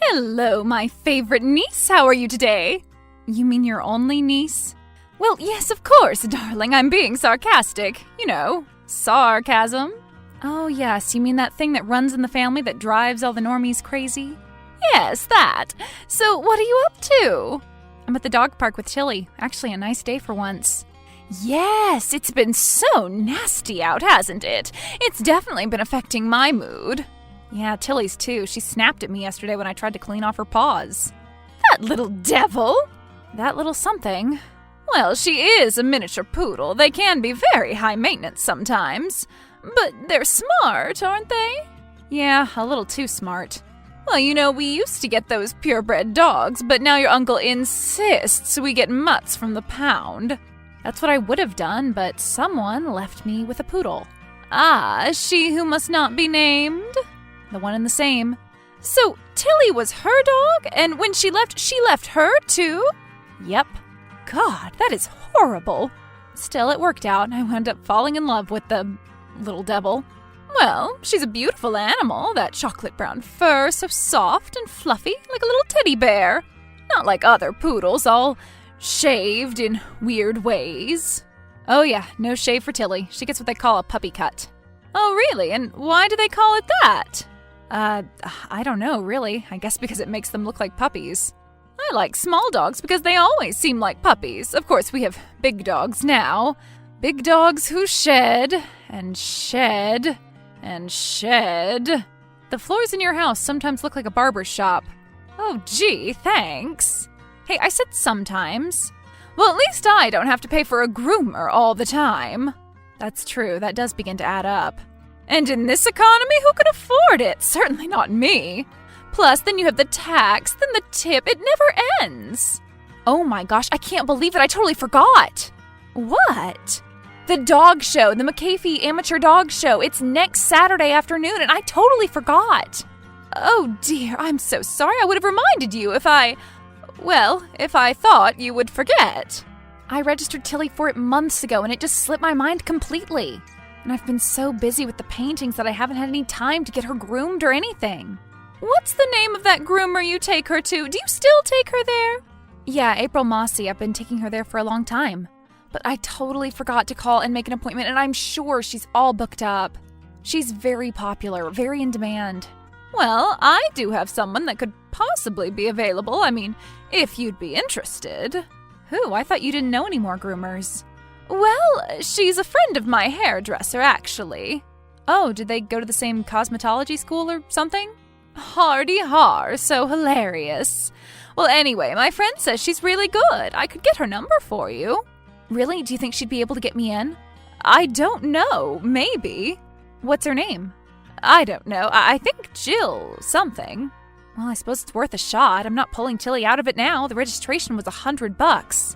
Hello, my favorite niece. How are you today? You mean your only niece? Well, yes, of course, darling. I'm being sarcastic. You know, sarcasm. Oh, yes, you mean that thing that runs in the family that drives all the normies crazy? Yes, that. So, what are you up to? I'm at the dog park with Tilly. Actually, a nice day for once. Yes, it's been so nasty out, hasn't it? It's definitely been affecting my mood. Yeah, Tilly's too. She snapped at me yesterday when I tried to clean off her paws. That little devil! That little something. Well, she is a miniature poodle. They can be very high maintenance sometimes. But they're smart, aren't they? Yeah, a little too smart. Well, you know, we used to get those purebred dogs, but now your uncle insists we get mutts from the pound. That's what I would have done, but someone left me with a poodle. Ah, she who must not be named? The one and the same. So, Tilly was her dog, and when she left her too? Yep. God, that is horrible. Still, it worked out, and I wound up falling in love with the little devil. Well, she's a beautiful animal, that chocolate brown fur, so soft and fluffy, like a little teddy bear. Not like other poodles, all shaved in weird ways. Oh yeah, no shave for Tilly. She gets what they call a puppy cut. Oh really? And why do they call it that? I don't know, really. I guess because it makes them look like puppies. I like small dogs because they always seem like puppies. Of course, we have big dogs now. Big dogs who shed, and shed, and shed. The floors in your house sometimes look like a barber's shop. Oh, gee, thanks. Hey, I said sometimes. Well, at least I don't have to pay for a groomer all the time. That's true, that does begin to add up. And in this economy, who could afford it? Certainly not me. Plus, then you have the tax, then the tip. It never ends. Oh my gosh, I can't believe it. I totally forgot. What? The dog show, the McAfee Amateur Dog Show. It's next Saturday afternoon, and I totally forgot. Oh dear, I'm so sorry. I would have reminded you if I thought you would forget. I registered Tilly for it months ago, and it just slipped my mind completely. And I've been so busy with the paintings that I haven't had any time to get her groomed or anything. What's the name of that groomer you take her to? Do you still take her there? Yeah, April Mossy. I've been taking her there for a long time. But I totally forgot to call and make an appointment, and I'm sure she's all booked up. She's very popular, very in demand. Well, I do have someone that could possibly be available. I mean, if you'd be interested. Who? I thought you didn't know any more groomers. Well, she's a friend of my hairdresser, actually. Oh, did they go to the same cosmetology school or something? Hardy har, so hilarious. Well, anyway, my friend says she's really good. I could get her number for you. Really? Do you think she'd be able to get me in? I don't know. Maybe. What's her name? I don't know. I think Jill something. Well, I suppose it's worth a shot. I'm not pulling Tilly out of it now. The registration was $100.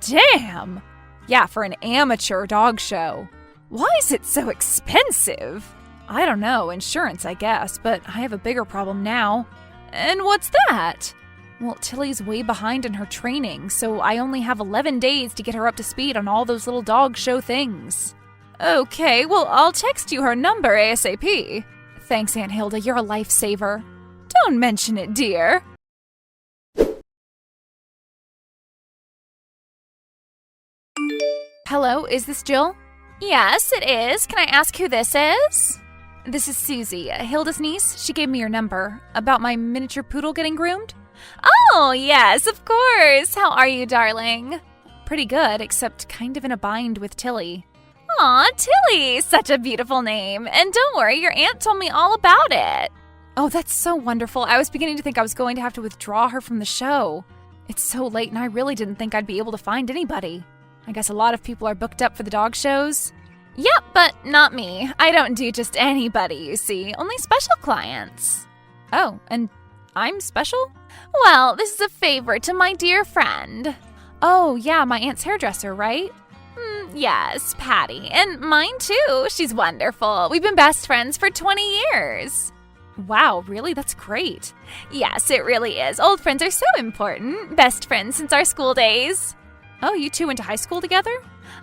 Damn! Yeah, for an amateur dog show. Why is it so expensive? I don't know. Insurance, I guess. But I have a bigger problem now. And what's that? Well, Tilly's way behind in her training, so I only have 11 days to get her up to speed on all those little dog show things. Okay, well, I'll text you her number ASAP. Thanks, Aunt Hilda. You're a lifesaver. Don't mention it, dear. Hello, is this Jill? Yes, it is. Can I ask who this is? This is Susie, Hilda's niece. She gave me your number. About my miniature poodle getting groomed? Oh, yes, of course. How are you, darling? Pretty good, except kind of in a bind with Tilly. Aw, Tilly, such a beautiful name. And don't worry, your aunt told me all about it. Oh, that's so wonderful. I was beginning to think I was going to have to withdraw her from the show. It's so late, and I really didn't think I'd be able to find anybody. I guess a lot of people are booked up for the dog shows. Yep, but not me. I don't do just anybody, you see. Only special clients. Oh, and I'm special? Well, this is a favor to my dear friend. Oh, yeah, my aunt's hairdresser, right? Yes, Patty. And mine, too. She's wonderful. We've been best friends for 20 years. Wow, really? That's great. Yes, it really is. Old friends are so important. Best friends since our school days. Oh, you two went to high school together?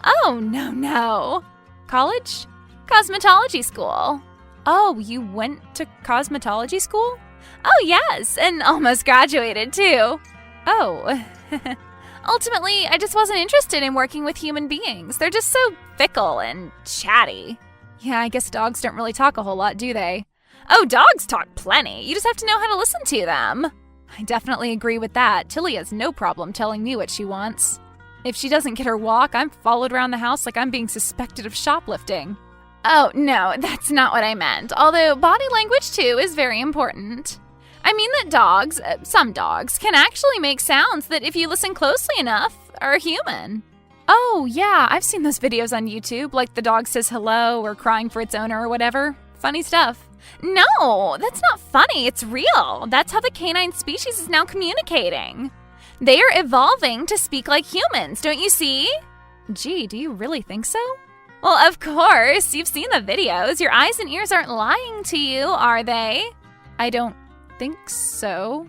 Oh, no. College? Cosmetology school. Oh, you went to cosmetology school? Oh, yes, and almost graduated, too. Oh. Ultimately, I just wasn't interested in working with human beings. They're just so fickle and chatty. Yeah, I guess dogs don't really talk a whole lot, do they? Oh, dogs talk plenty. You just have to know how to listen to them. I definitely agree with that. Tilly has no problem telling me what she wants. If she doesn't get her walk, I'm followed around the house like I'm being suspected of shoplifting. Oh, no, that's not what I meant. Although body language, too, is very important. I mean that dogs, some dogs, can actually make sounds that if you listen closely enough, are human. Oh, yeah, I've seen those videos on YouTube, like the dog says hello or crying for its owner or whatever. Funny stuff. No, that's not funny. It's real. That's how the canine species is now communicating. They are evolving to speak like humans, don't you see? Gee, do you really think so? Well, of course. You've seen the videos. Your eyes and ears aren't lying to you, are they? I don't think so.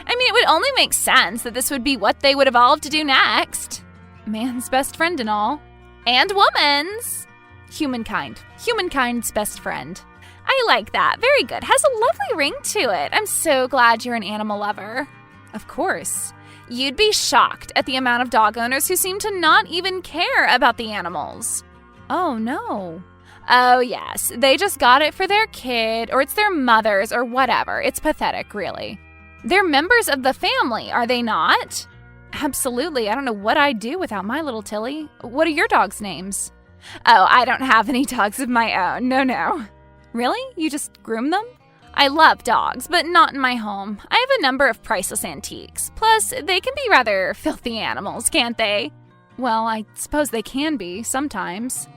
I mean, it would only make sense that this would be what they would evolve to do next. Man's best friend and all. And woman's. Humankind. Humankind's best friend. I like that. Very good. Has a lovely ring to it. I'm so glad you're an animal lover. Of course. You'd be shocked at the amount of dog owners who seem to not even care about the animals. Oh, no. Oh, yes. They just got it for their kid, or it's their mother's, or whatever. It's pathetic, really. They're members of the family, are they not? Absolutely. I don't know what I'd do without my little Tilly. What are your dogs' names? Oh, I don't have any dogs of my own. No. Really? You just groom them? I love dogs, but not in my home. I have a number of priceless antiques. Plus, they can be rather filthy animals, can't they? Well, I suppose they can be, sometimes.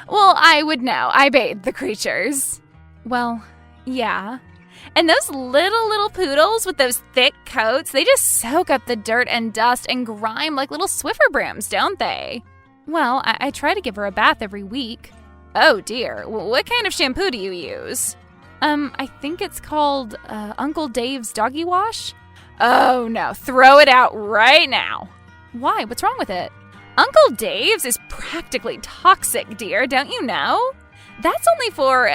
Well, I would know. I bathe the creatures. Well, yeah. And those little poodles with those thick coats, they just soak up the dirt and dust and grime like little Swiffer brooms, don't they? Well, I try to give her a bath every week. Oh dear, what kind of shampoo do you use? I think it's called Uncle Dave's Doggy Wash. Oh no, throw it out right now. Why? What's wrong with it? Uncle Dave's is practically toxic, dear, don't you know? That's only for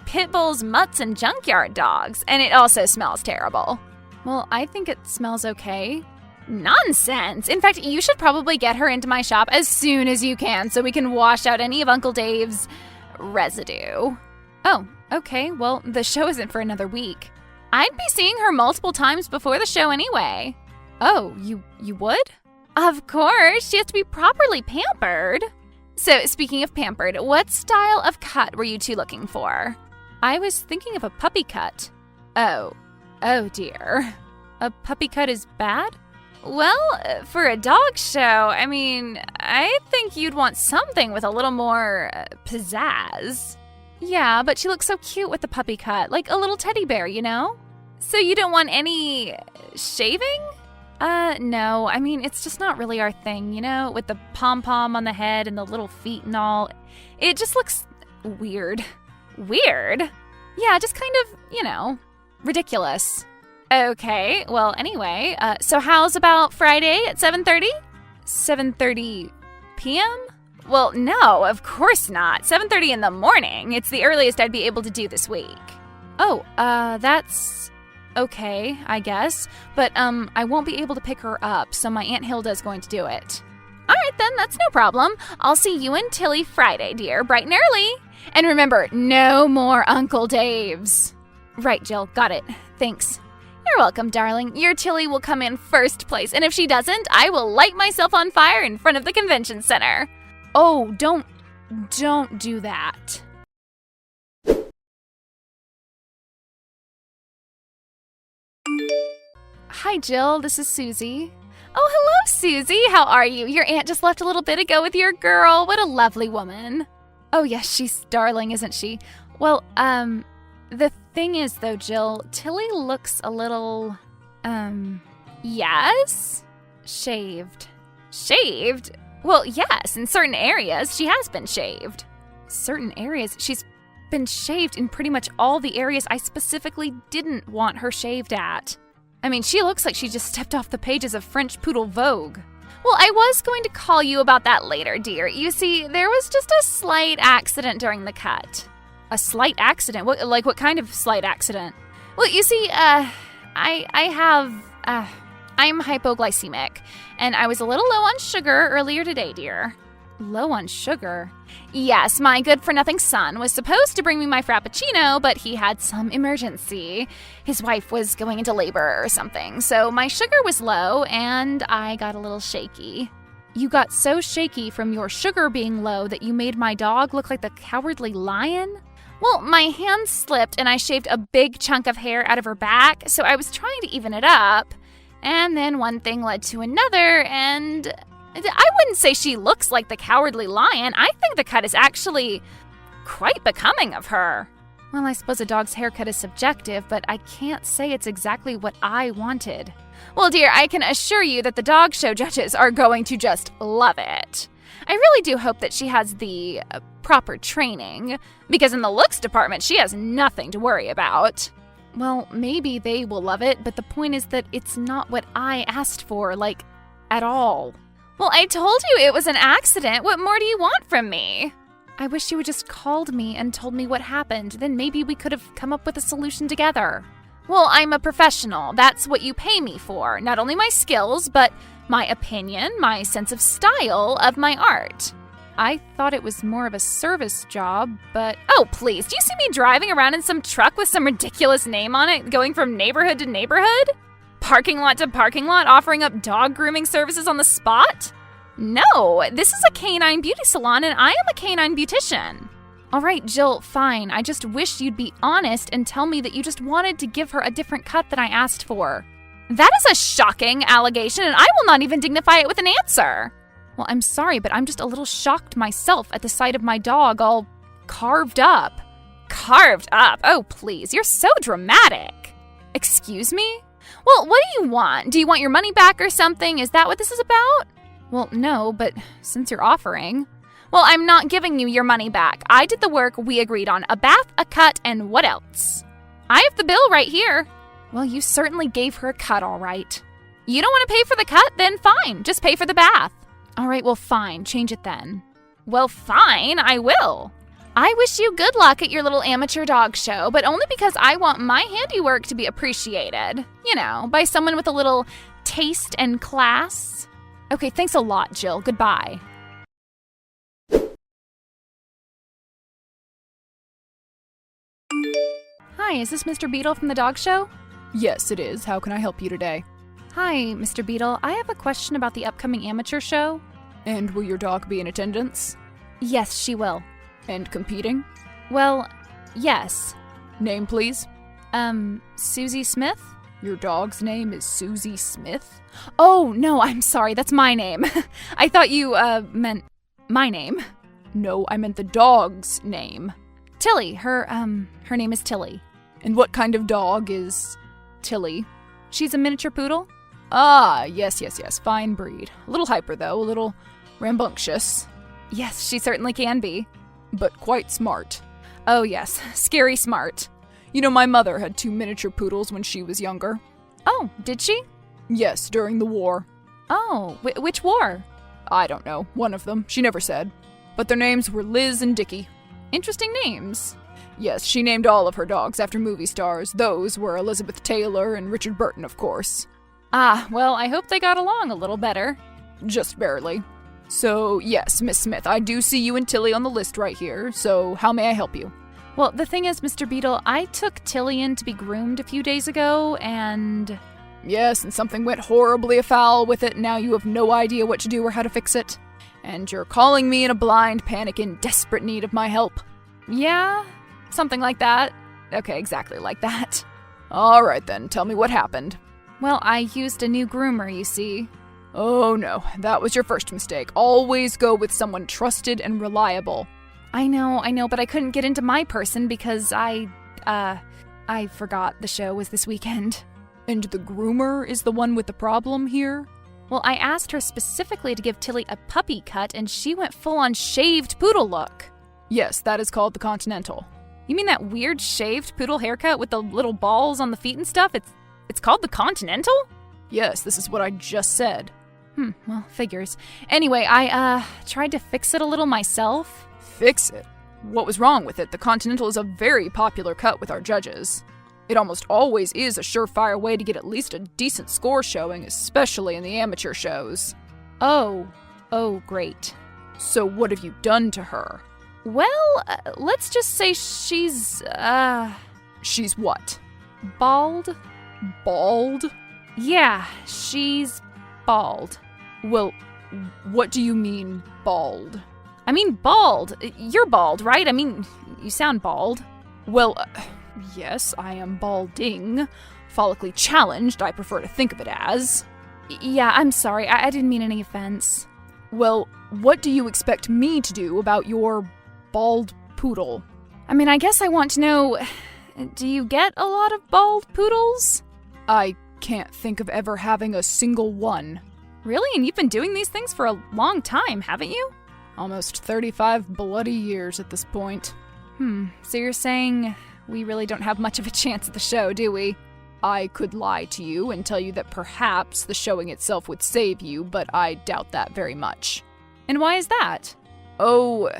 pit bulls, mutts, and junkyard dogs, and it also smells terrible. Well, I think it smells okay. Nonsense! In fact, you should probably get her into my shop as soon as you can so we can wash out any of Uncle Dave's residue. Oh, okay, well, the show isn't for another week. I'd be seeing her multiple times before the show anyway. Oh, you would? Of course, she has to be properly pampered. So, speaking of pampered, what style of cut were you two looking for? I was thinking of a puppy cut. Oh dear. A puppy cut is bad? Well, for a dog show, I mean, I think you'd want something with a little more pizzazz. Yeah, but she looks so cute with the puppy cut, like a little teddy bear, you know? So you don't want any shaving? No, I mean, it's just not really our thing, you know, with the pom-pom on the head and the little feet and all. It just looks weird. Weird? Yeah, just kind of, you know, ridiculous. Okay, well, anyway, so how's about Friday at 7:30? 7:30 p.m.? Well, no, of course not. 7:30 in the morning. It's the earliest I'd be able to do this week. Oh, that's okay, I guess. But, I won't be able to pick her up, so my Aunt Hilda's going to do it. All right, then, that's no problem. I'll see you and Tilly Friday, dear, bright and early. And remember, no more Uncle Dave's. Right, Jill, got it. Thanks. You're welcome, darling. Your Tilly will come in first place, and if she doesn't, I will light myself on fire in front of the convention center. Oh, don't do that. Hi, Jill. This is Susie. Oh, hello, Susie. How are you? Your aunt just left a little bit ago with your girl. What a lovely woman. Oh, yes, she's darling, isn't she? Well, the thing is, though, Jill, Tilly looks a little, yes? Shaved. Shaved? Well, yes, in certain areas, she has been shaved. Certain areas? She's been shaved in pretty much all the areas I specifically didn't want her shaved at. I mean, she looks like she just stepped off the pages of French Poodle Vogue. Well, I was going to call you about that later, dear. You see, there was just a slight accident during the cut. A slight accident? What kind of slight accident? Well, you see, I'm hypoglycemic, and I was a little low on sugar earlier today, dear. Low on sugar? Yes, my good-for-nothing son was supposed to bring me my Frappuccino, but he had some emergency. His wife was going into labor or something, so my sugar was low, and I got a little shaky. You got so shaky from your sugar being low that you made my dog look like the Cowardly Lion? Well, my hand slipped, and I shaved a big chunk of hair out of her back, so I was trying to even it up. And then one thing led to another, and I wouldn't say she looks like the Cowardly Lion. I think the cut is actually quite becoming of her. Well, I suppose a dog's haircut is subjective, but I can't say it's exactly what I wanted. Well, dear, I can assure you that the dog show judges are going to just love it. I really do hope that she has the proper training, because in the looks department, she has nothing to worry about. Well, maybe they will love it, but the point is that it's not what I asked for, like, at all. Well, I told you it was an accident. What more do you want from me? I wish you had just called me and told me what happened. Then maybe we could have come up with a solution together. Well, I'm a professional. That's what you pay me for. Not only my skills, but my opinion, my sense of style of my art. I thought it was more of a service job, but... Oh, please, do you see me driving around in some truck with some ridiculous name on it, going from neighborhood to neighborhood? Parking lot to parking lot, offering up dog grooming services on the spot? No, this is a canine beauty salon, and I am a canine beautician. All right, Jill, fine. I just wish you'd be honest and tell me that you just wanted to give her a different cut than I asked for. That is a shocking allegation, and I will not even dignify it with an answer. Well, I'm sorry, but I'm just a little shocked myself at the sight of my dog all carved up. Carved up? Oh, please, you're so dramatic. Excuse me? Well, what do you want? Do you want your money back or something? Is that what this is about? Well, no, but since you're offering... Well, I'm not giving you your money back. I did the work we agreed on. A bath, a cut, and what else? I have the bill right here. Well, you certainly gave her a cut, all right. You don't want to pay for the cut? Then fine, just pay for the bath. All right, well, fine. Change it then. Well, fine, I will. I wish you good luck at your little amateur dog show, but only because I want my handiwork to be appreciated. You know, by someone with a little taste and class. Okay, thanks a lot, Jill. Goodbye. Hi, is this Mr. Beedle from the dog show? Yes, it is. How can I help you today? Hi, Mr. Beedle. I have a question about the upcoming amateur show. And will your dog be in attendance? Yes, she will. And competing? Well, yes. Name, please? Susie Smith? Your dog's name is Susie Smith? Oh, no, I'm sorry. That's my name. I thought you, meant my name. No, I meant the dog's name. Tilly. Her name is Tilly. And what kind of dog is Tilly? She's a miniature poodle. Ah, yes. Fine breed. A little hyper, though. A little rambunctious. Yes, she certainly can be. But quite smart. Oh, yes. Scary smart. You know, my mother had 2 miniature poodles when she was younger. Oh, did she? Yes, during the war. Oh, which war? I don't know. One of them. She never said. But their names were Liz and Dickie. Interesting names. Yes, she named all of her dogs after movie stars. Those were Elizabeth Taylor and Richard Burton, of course. Ah, well, I hope they got along a little better. Just barely. So, yes, Miss Smith, I do see you and Tilly on the list right here, so how may I help you? Well, the thing is, Mr. Beedle, I took Tilly in to be groomed a few days ago, and... Yes, and something went horribly afoul with it, and now you have no idea what to do or how to fix it. And you're calling me in a blind panic in desperate need of my help. Yeah, something like that. Okay, exactly like that. All right then, tell me what happened. Well, I used a new groomer, you see. Oh no, that was your first mistake. Always go with someone trusted and reliable. I know, but I couldn't get into my person because I forgot the show was this weekend. And the groomer is the one with the problem here? Well, I asked her specifically to give Tilly a puppy cut, and she went full-on shaved poodle look. Yes, that is called the Continental. You mean that weird shaved poodle haircut with the little balls on the feet and stuff? It's called the Continental? Yes, this is what I just said. Well, figures. Anyway, I tried to fix it a little myself. Fix it? What was wrong with it? The Continental is a very popular cut with our judges. It almost always is a surefire way to get at least a decent score showing, especially in the amateur shows. Oh, great. So what have you done to her? Well, let's just say she's, She's what? bald? Bald? Yeah, she's bald. Well, what do you mean, bald? I mean bald. You're bald, right? I mean, you sound bald. Well, yes, I am balding. Follically challenged, I prefer to think of it as. Yeah, I'm sorry. I didn't mean any offense. Well, what do you expect me to do about your bald poodle? I mean, I guess I want to know, do you get a lot of bald poodles? I can't think of ever having a single one. Really? And you've been doing these things for a long time, haven't you? Almost 35 bloody years at this point. So you're saying we really don't have much of a chance at the show, do we? I could lie to you and tell you that perhaps the showing itself would save you, but I doubt that very much. And why is that? Oh,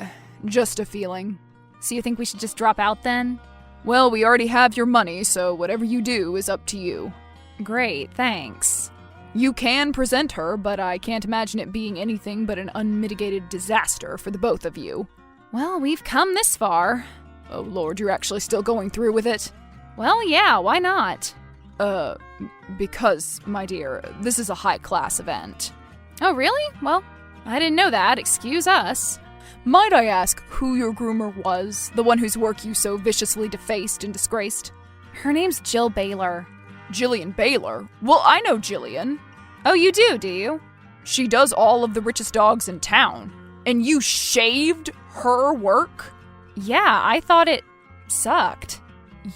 just a feeling. So you think we should just drop out then? Well, we already have your money, so whatever you do is up to you. Great, thanks. You can present her, but I can't imagine it being anything but an unmitigated disaster for the both of you. Well, we've come this far. Oh Lord, you're actually still going through with it? Well, yeah, why not? Because, my dear, this is a high-class event. Oh, really? Well, I didn't know that. Excuse us. Might I ask who your groomer was? The one whose work you so viciously defaced and disgraced? Her name's Jill Baylor. Jillian Baylor? Well, I know Jillian. Oh, you do you? She does all of the richest dogs in town. And you shaved her work? Yeah, I thought it sucked.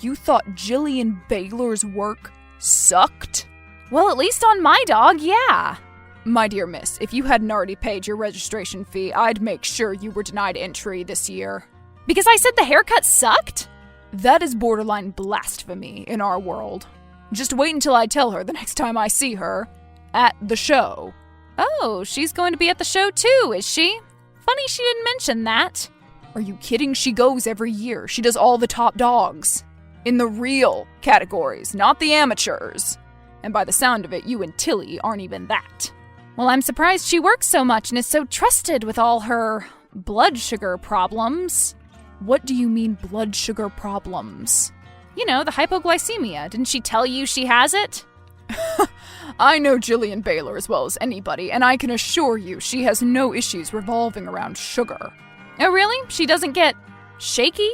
You thought Jillian Baylor's work sucked? Well, at least on my dog, yeah. My dear miss, if you hadn't already paid your registration fee, I'd make sure you were denied entry this year. Because I said the haircut sucked? That is borderline blasphemy in our world. Just wait until I tell her the next time I see her. At the show. Oh, she's going to be at the show too, is she? Funny she didn't mention that. Are you kidding? She goes every year. She does all the top dogs. In the real categories, not the amateurs. And by the sound of it, you and Tilly aren't even that. Well, I'm surprised she works so much and is so trusted with all her blood sugar problems. What do you mean blood sugar problems? You know, the hypoglycemia. Didn't she tell you she has it? I know Jillian Baylor as well as anybody, and I can assure you she has no issues revolving around sugar. Oh, really? She doesn't get shaky?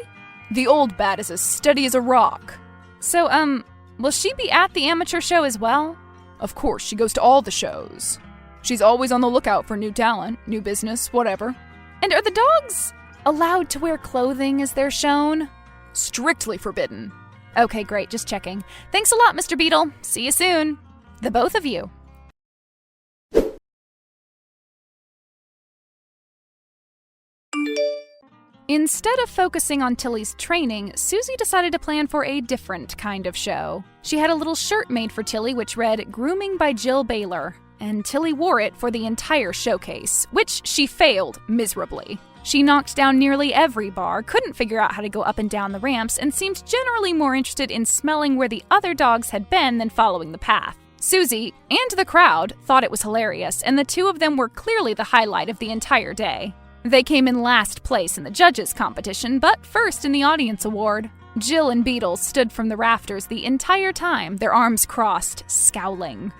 The old bat is as steady as a rock. So, will she be at the amateur show as well? Of course, she goes to all the shows. She's always on the lookout for new talent, new business, whatever. And are the dogs allowed to wear clothing as they're shown? Strictly forbidden. Okay, great, just checking. Thanks a lot, Mr. Beedle. See you soon. The both of you. Instead of focusing on Tilly's training, Susie decided to plan for a different kind of show. She had a little shirt made for Tilly which read, "Grooming by Jill Baylor," and Tilly wore it for the entire showcase, which she failed miserably. She knocked down nearly every bar, couldn't figure out how to go up and down the ramps, and seemed generally more interested in smelling where the other dogs had been than following the path. Susie and the crowd thought it was hilarious, and the two of them were clearly the highlight of the entire day. They came in last place in the judges' competition, but first in the audience award. Jill and Beedle stood from the rafters the entire time, their arms crossed, scowling.